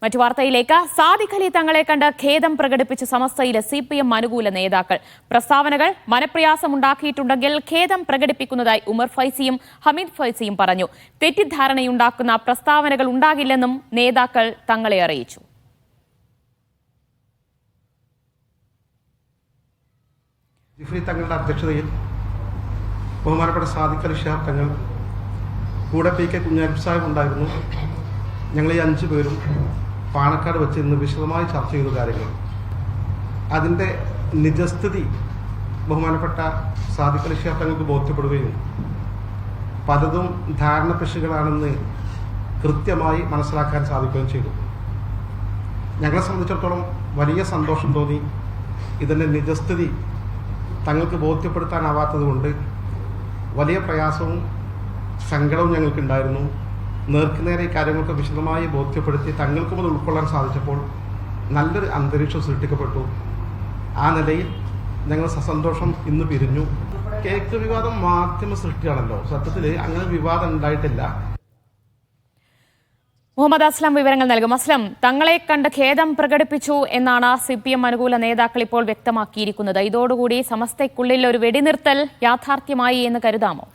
മറ്റു വാർത്തയിലേക്ക് സാദിഖ് അലി തങ്ങളെ കണ്ട് ഖേദം പ്രകടിപ്പിച്ച സമസ്തയിലെ CPM അനുകൂല നേതാക്കൾ പ്രസ്താവനകൾ മനപ്രയാസമുണ്ടാക്കിയിട്ടുണ്ടെങ്കിൽ ഖേദം പ്രകടിപ്പിക്കുന്നതായി ഉമർ ഫൈസിയും ഹമീദ് ഫൈസിയും പറഞ്ഞു. തെറ്റിദ്ധാരണയുണ്ടാക്കുന്ന പ്രസ്താവനകൾ ഉണ്ടാകില്ലെന്നും നേതാക്കൾ തങ്ങളെ അറിയിച്ചു. ജിഫ്രി തങ്ങളുടെ അധ്യക്ഷതയിൽ ബഹുമാനപ്പെട്ട സാദിഖ് അലി ശിഹാബ് തങ്ങൾ കൂടെ PK കുഞ്ഞാലിക്കുട്ടി സാഹിബ് ഉണ്ടായിരുന്നു. ഞങ്ങൾ ഈ 5 പേരും പാണക്കാട് വെച്ച് ഇന്ന് വിശദമായി ചർച്ച ചെയ്ത കാര്യങ്ങൾ അതിൻ്റെ നിജസ്ഥിതി ബഹുമാനപ്പെട്ട സാദിഖ് അലി ശിഹാബ് തങ്ങൾക്ക് ബോധ്യപ്പെടുകയും പലതും ധാരണ പിശകുകളാണെന്ന് കൃത്യമായി മനസ്സിലാക്കാൻ സാധിക്കുകയും ചെയ്തു. ഞങ്ങളെ സംബന്ധിച്ചിടത്തോളം വലിയ സന്തോഷം തോന്നി. ഇതിൻ്റെ നിജസ്ഥിതി തങ്ങൾക്ക് ബോധ്യപ്പെടുത്താനാവാത്തത് കൊണ്ട് വലിയ പ്രയാസവും സങ്കടവും ഞങ്ങൾക്കുണ്ടായിരുന്നു. നേർക്കുനേരെ ഈ കാര്യങ്ങൾക്ക് വിശദമായി ബോധ്യപ്പെടുത്തി തങ്ങൾക്കും അത് ഉൾക്കൊള്ളാൻ സാധിച്ചപ്പോൾ നല്ലൊരു അന്തരീക്ഷം സൃഷ്ടിക്കപ്പെട്ടു. ആ നിലയിൽ ഞങ്ങൾ സസന്തോഷം ഇന്ന് പിരിഞ്ഞു. കേക്ക് വിവാദം മാധ്യമ സൃഷ്ടിയാണല്ലോ. സത്യത്തിൽ അങ്ങനെ വിവാദം ഉണ്ടായിട്ടില്ല. മുഹമ്മദ് അസ്ലം വിവരങ്ങൾ നൽകും. അസ്ലം, തങ്ങളെ കണ്ട് ഖേദം പ്രകടിപ്പിച്ചു എന്നാണ് CPM അനുകൂല നേതാക്കൾ ഇപ്പോൾ വ്യക്തമാക്കിയിരിക്കുന്നത്. ഇതോടുകൂടി സമസ്തയ്ക്കുള്ളിൽ ഒരു വെടിനിർത്തൽ യാഥാർത്ഥ്യമായി എന്ന് കരുതാമോ?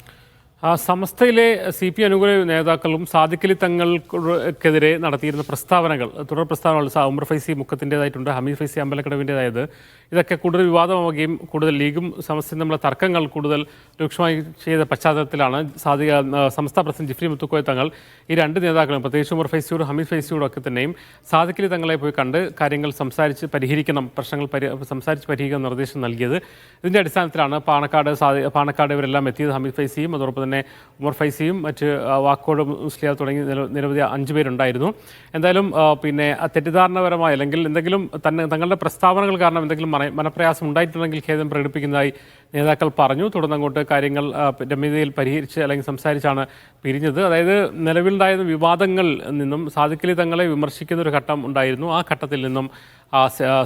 സമസ്തയിലെ CPM അനുകൂല നേതാക്കളും സാദിഖ് അലി തങ്ങൾക്കെതിരെ നടത്തിയിരുന്ന പ്രസ്താവനകൾ, തുടർ പ്രസ്താവനകൾ ഉമർ ഫൈസി മുക്കത്തിൻ്റെതായിട്ടുണ്ട്, ഹമീദ് ഫൈസി അമ്പലക്കടവിൻ്റെതായത്, ഇതൊക്കെ കൂടുതൽ വിവാദമാവുകയും കൂടുതൽ ലീഗും സമസ്തയും തമ്മിലുള്ള തർക്കങ്ങൾ കൂടുതൽ രൂക്ഷമായി ചെയ്ത പശ്ചാത്തലത്തിലാണ് സംസ്ഥാന പ്രസിഡന്റ് ജിഫ്രി മുത്തുക്കോയ തങ്ങൾ ഈ 2 നേതാക്കളും പ്രത്യേകിച്ച് ഉമർ ഫൈസിയോടും ഹമീദ് ഫൈസിയോടും ഒക്കെ തന്നെയും സാദിഖ് അലി തങ്ങളെ പോയി കണ്ട് കാര്യങ്ങൾ സംസാരിച്ച് പരിഹരിക്കണം, പ്രശ്നങ്ങൾ സംസാരിച്ച് പരിഹരിക്കാൻ നിർദ്ദേശം നൽകിയത്. ഇതിൻ്റെ അടിസ്ഥാനത്തിലാണ് പാണക്കാട് ഇവരെല്ലാം എത്തിയത്. ഹമീദ് ഫൈസിയും അതോടൊപ്പം തന്നെ ഉമർ ഫൈസിയും മറ്റ് വാക്കോട് മുസ്ലിയാർ തുടങ്ങി നിരവധി 5 പേരുണ്ടായിരുന്നു. എന്തായാലും തെറ്റിദ്ധാരണപരമായ അല്ലെങ്കിൽ എന്തെങ്കിലും തങ്ങളുടെ പ്രസ്താവനകൾ കാരണം എന്തെങ്കിലും മനപ്രയാസം ഉണ്ടായിട്ടുണ്ടെങ്കിൽ ഖേദം പ്രകടിപ്പിക്കുന്നതായി നേതാക്കൾ പറഞ്ഞു. തുടർന്നങ്ങോട്ട് കാര്യങ്ങൾ രമ്യതയിൽ പരിഹരിച്ച് അല്ലെങ്കിൽ സംസാരിച്ചാണ് പിരിഞ്ഞത്. അതായത് നിലവിലുണ്ടായിരുന്ന വിവാദങ്ങളിൽ നിന്നും സാദിഖ് അലി തങ്ങളെ വിമർശിക്കുന്ന ഒരു ഘട്ടം ഉണ്ടായിരുന്നു. ആ ഘട്ടത്തിൽ നിന്നും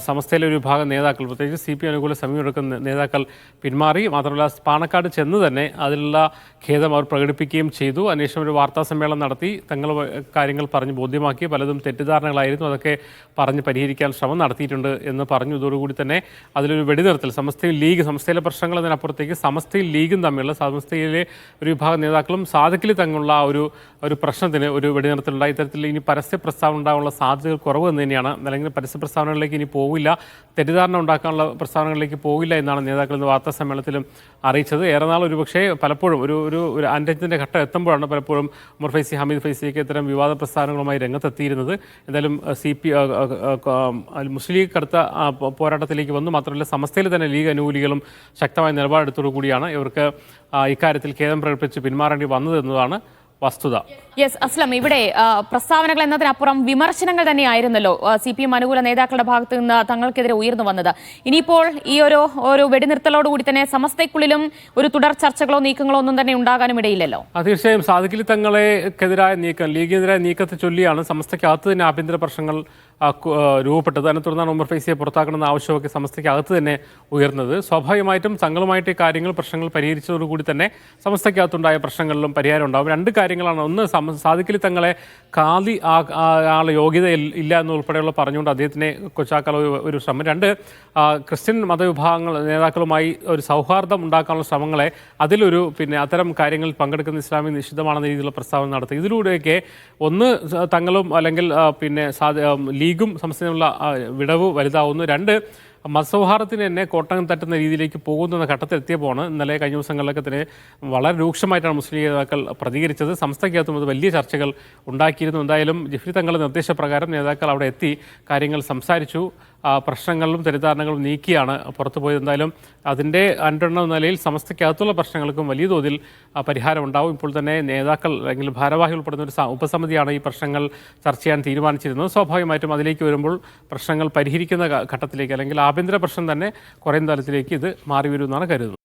സമസ്തയിലെ ഒരു വിഭാഗം നേതാക്കൾ, പ്രത്യേകിച്ച് CPM അനുകൂല സമീപമെടുക്കുന്ന നേതാക്കൾ പിന്മാറി. മാത്രമല്ല പാണക്കാട് ചെന്ന് തന്നെ അതിലുള്ള ഖേദം അവർ പ്രകടിപ്പിക്കുകയും ചെയ്തു. അന്വേഷണം ഒരു വാർത്താ സമ്മേളനം നടത്തി തങ്ങൾ കാര്യങ്ങൾ പറഞ്ഞ് ബോധ്യമാക്കി. പലതും തെറ്റിദ്ധാരണകളായിരുന്നു, അതൊക്കെ പറഞ്ഞ് പരിഹരിക്കാൻ ശ്രമം നടത്തിയിട്ടുണ്ട് എന്ന് പറഞ്ഞു. ഇതോടുകൂടി തന്നെ അതിലൊരു വെടിനിർത്തൽ സമസ്തയിലെ പ്രശ്നങ്ങൾ എന്നതിനപ്പുറത്തേക്ക് സമസ്തയിൽ ലീഗും തമ്മിലുള്ള സമസ്തയിലെ ഒരു വിഭാഗം നേതാക്കളും സാദിഖ് അലി തങ്ങളുള്ള ഒരു പ്രശ്നത്തിന് ഒരു വെടിനിർത്തലുണ്ടായി. ഇത്തരത്തിൽ ഇനി പരസ്യ പ്രസ്താവന ഉണ്ടാകാനുള്ള സാധ്യതകൾ കുറവ് എന്ന് തന്നെയാണ്. അല്ലെങ്കിൽ പരസ്യ പ്രസ്താവനകളിലേക്ക് ഇനി പോവില്ല, തെറ്റിദ്ധാരണ ഉണ്ടാക്കാനുള്ള പ്രസ്താവനകളിലേക്ക് പോവില്ല എന്നാണ് നേതാക്കൾ ഇന്ന് വാർത്താ സമ്മേളനത്തിലും അറിയിച്ചത്. ഏറെ നാൾ ഒരുപക്ഷെ പലപ്പോഴും ഒരു അന്ത്യത്തിൻ്റെ ഘട്ടം എത്തുമ്പോഴാണ് പലപ്പോഴും ഉമർ ഫൈസി, ഹമീദ് ഫൈസിയൊക്കെ ഇത്തരം വിവാദ പ്രസ്താവനകളുമായി രംഗത്തെത്തിയിരുന്നത്. എന്തായാലും മുസ്ലിം ലീഗ് കടുത്ത പോരാട്ടത്തിലേക്ക് വന്നു. മാത്രമല്ല സമസ്തയിൽ തന്നെ ലീഗ് അനുകൂലികളും ശക്തമായ നിലപാടെടുത്തോടു കൂടിയാണ് ഇവർക്ക് ഇക്കാര്യത്തിൽ ഖേദം പ്രകടിപ്പിച്ച് പിന്മാറേണ്ടി വന്നത് എന്നതാണ് വസ്തുത. യെസ് അസ്ലം, ഇവിടെ പ്രസ്താവനകൾ എന്നതിനപ്പുറം വിമർശനങ്ങൾ തന്നെയായിരുന്നല്ലോ CPM അനുകൂല നേതാക്കളുടെ ഭാഗത്ത് നിന്ന് തങ്ങൾക്കെതിരെ ഉയർന്നു വന്നത്. ഇനിയിപ്പോൾ ഈ ഒരു വെടിനിർത്തലോടുകൂടി തന്നെ സമസ്തയ്ക്കുള്ളിലും ഒരു തുടർ ചർച്ചകളോ നീക്കങ്ങളോ ഒന്നും തന്നെ ഉണ്ടാകാനും ഇടയില്ലല്ലോ. തീർച്ചയായും സാദിഖ് അലി തങ്ങളെക്കെതിരായ നീക്കം, ലീഗിനെതിരായ നീക്കത്തെ ചൊല്ലിയാണ് സമസ്തയ്ക്കകത്ത് തന്നെ ആഭ്യന്തര പ്രശ്നങ്ങൾ രൂപപ്പെട്ടത്. അതിനെ തുടർന്നാണ് ഉമർ ഫൈസിയെ പുറത്താക്കണമെന്ന ആവശ്യമൊക്കെ സമസ്തയ്ക്കകത്ത് തന്നെ ഉയർന്നത്. സ്വാഭാവികമായിട്ടും തങ്ങളുമായിട്ട് ഈ പ്രശ്നങ്ങൾ പരിഹരിച്ചതോടുകൂടി തന്നെ സമസ്തയ്ക്കകത്തുണ്ടായ പ്രശ്നങ്ങളിലും പരിഹാരം ഉണ്ടാകും. 2 കാര്യങ്ങളാണ്. ഒന്ന്, സാദിഖ് അലി തങ്ങളെ കാലി ആളെ യോഗ്യത ഇല്ല എന്നുൾപ്പെടെയുള്ള പറഞ്ഞുകൊണ്ട് അദ്ദേഹത്തിനെ കൊച്ചാക്കാനുള്ള ഒരു ശ്രമം. 2, ക്രിസ്ത്യൻ മതവിഭാഗങ്ങൾ നേതാക്കളുമായി ഒരു സൗഹാർദ്ദം ഉണ്ടാക്കാനുള്ള ശ്രമങ്ങളെ അതിലൊരു അത്തരം കാര്യങ്ങളിൽ പങ്കെടുക്കുന്ന ഇസ്ലാമിക നിഷിദ്ധമാണെന്ന രീതിയിലുള്ള പ്രസ്താവന നടത്തി. ഇതിലൂടെയൊക്കെ ഒന്ന് തങ്ങളും അല്ലെങ്കിൽ ലീഗും സംസ്ഥാനമുള്ള വിടവ് വലുതാവുന്നു. 2, മതസൗഹാർദ്ദത്തിന് തന്നെ കോട്ടം തട്ടുന്ന രീതിയിലേക്ക് പോകുന്ന ഘട്ടത്തിലെത്തിയപ്പോൾ ഇന്നലെ കഴിഞ്ഞ ദിവസങ്ങളിലൊക്കെ തന്നെ വളരെ രൂക്ഷമായിട്ടാണ് മുസ്ലിം നേതാക്കൾ പ്രതികരിച്ചത്. സംസ്ഥയ്ക്കകത്തും അത് വലിയ ചർച്ചകൾ ഉണ്ടാക്കിയിരുന്നു. എന്തായാലും ജിഫ്രി തങ്ങളുടെ നിർദ്ദേശപ്രകാരം നേതാക്കൾ അവിടെ എത്തി കാര്യങ്ങൾ സംസാരിച്ചു. പ്രശ്നങ്ങളും തെറ്റിദ്ധാരണകളും നീക്കിയാണ് പുറത്തുപോയത്. എന്തായാലും അതിൻ്റെ അനുരണ നിലയിൽ സമസ്തയ്ക്കകത്തുള്ള പ്രശ്നങ്ങൾക്കും വലിയ തോതിൽ പരിഹാരം ഉണ്ടാവും. ഇപ്പോൾ തന്നെ നേതാക്കൾ അല്ലെങ്കിൽ ഭാരവാഹികൾ ഉൾപ്പെടുന്ന ഒരു ഉപസമിതിയാണ് ഈ പ്രശ്നങ്ങൾ ചർച്ച ചെയ്യാൻ തീരുമാനിച്ചിരുന്നത്. സ്വാഭാവികമായിട്ടും അതിലേക്ക് വരുമ്പോൾ പ്രശ്നങ്ങൾ പരിഹരിക്കുന്ന ഘട്ടത്തിലേക്ക് അല്ലെങ്കിൽ ആഭ്യന്തര പ്രശ്നം തന്നെ കുറയുന്ന തലത്തിലേക്ക് ഇത് മാറി വരുമെന്നാണ് കരുതുന്നത്.